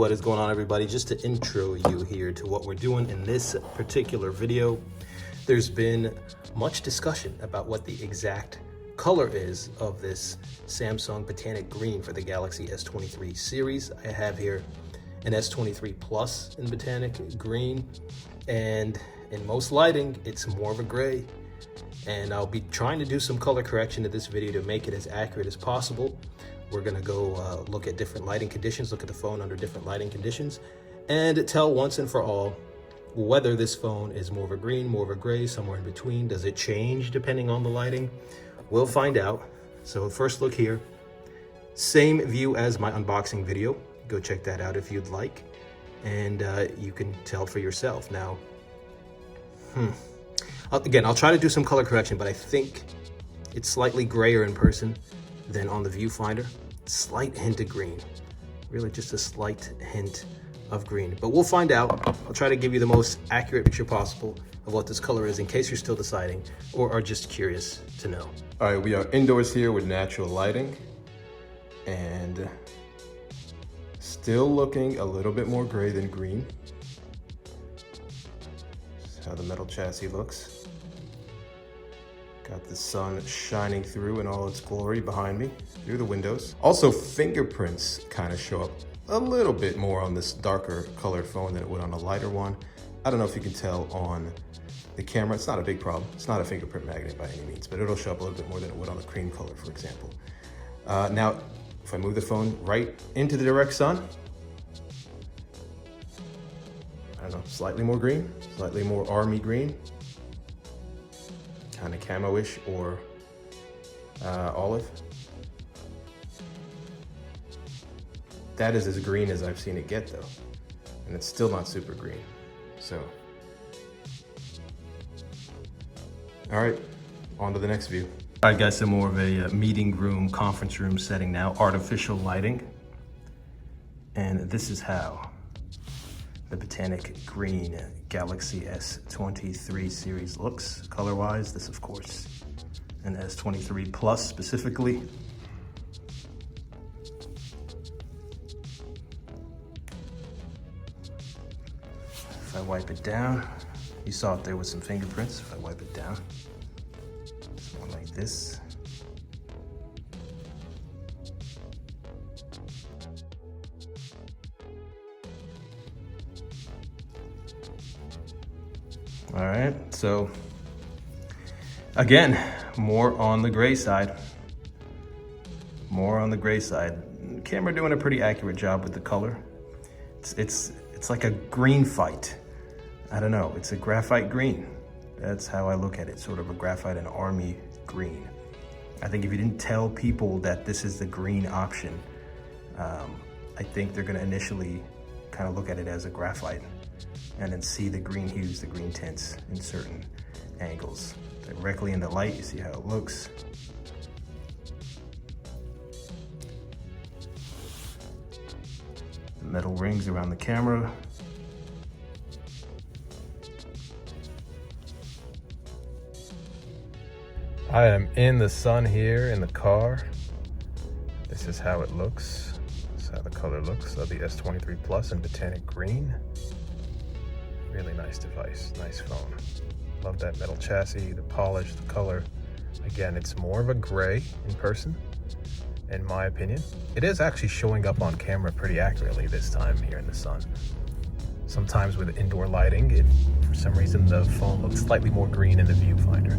what is going on, everybody? Just to intro you here to what we're doing in this particular video, there's been much discussion about what the exact color is of this Samsung Botanic Green for the Galaxy S23 series. I have here an S23 Plus in Botanic Green, and in most lighting, it's more of a gray. And I'll be trying to do some color correction to this video to make it as accurate as possible. We're gonna go look at different lighting conditions, look at the phone under different lighting conditions, and tell once and for all whether this phone is more of a green, more of a gray, somewhere in between. Does it change depending on the lighting? We'll find out. So first look here, same view as my unboxing video. Go check that out if you'd like, and you can tell for yourself. Now, again, I'll try to do some color correction, but I think it's slightly grayer in person than on the viewfinder. Slight hint of green, really just a slight hint of green, but we'll find out. I'll try to give you the most accurate picture possible of what this color is in case you're still deciding or are just curious to know. All right, we are indoors here with natural lighting and still looking a little bit more gray than green. This is how the metal chassis looks. Got the sun shining through in all its glory behind me through the windows. Also, fingerprints kind of show up a little bit more on this darker colored phone than it would on a lighter one. I don't know if you can tell on the camera. It's not a big problem. It's not a fingerprint magnet by any means, but it'll show up a little bit more than it would on the cream color, for example. Now, if I move the phone right into the direct sun, I don't know, slightly more green, slightly more army green. Kind of camo-ish or olive. That is as green as I've seen it get though. And it's still not super green, so. All right, on to the next view. All right guys, so more of a meeting room, conference room setting now, artificial lighting. And this is how the Botanic Green Galaxy S23 series looks color-wise. This, of course, an S23 Plus specifically. If I wipe it down, you saw it there with some fingerprints. If I wipe it down, it's more like this. All right, so again, more on the gray side. More on the gray side. Camera doing a pretty accurate job with the color. It's like a green fight. I don't know, it's a graphite green. That's how I look at it, sort of a graphite and army green. I think if you didn't tell people that this is the green option, I think they're gonna initially kind of look at it as a graphite and then see the green hues, the green tints in certain angles. Directly in the light, you see how it looks. The metal rings around the camera. I am in the sun here in the car. This is how it looks. This is how the color looks of the S23 Plus in Botanic Green. Really nice device, nice phone. Love that metal chassis, the polish, the color. Again, it's more of a gray in person, in my opinion. It is actually showing up on camera pretty accurately this time here in the sun. Sometimes with indoor lighting, for some reason the phone looks slightly more green in the viewfinder.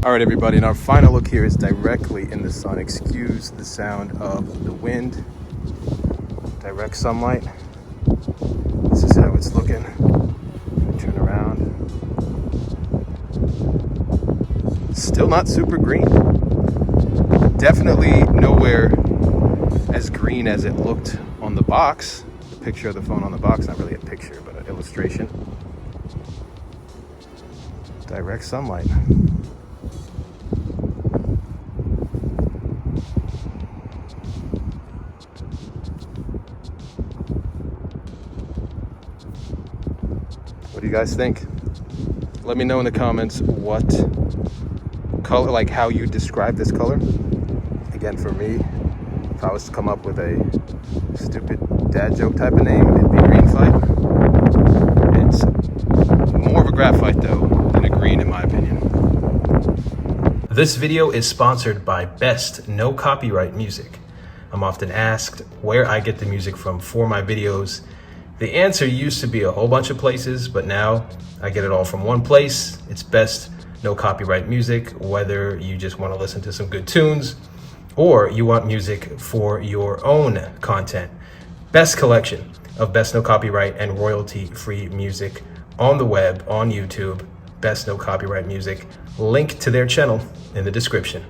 All right, everybody, and our final look here is directly in the sun. Excuse the sound of the wind. Direct sunlight. This is how it's looking. Turn around. Still not super green. Definitely nowhere as green as it looked on the box. The picture of the phone on the box, not really a picture, but an illustration. Direct sunlight. What do you guys think? Let me know in the comments what color, like how you describe this color. Again, for me, if I was to come up with a stupid dad joke type of name, it'd be graphite. It's more of a graphite though than a green in my opinion. This video is sponsored by Best No Copyright Music. I'm often asked where I get the music from for my videos. The answer used to be a whole bunch of places, but now I get it all from one place. It's Best No Copyright Music, whether you just want to listen to some good tunes or you want music for your own content. Best collection of Best No Copyright and royalty-free music on the web, on YouTube. Best No Copyright Music. Link to their channel in the description.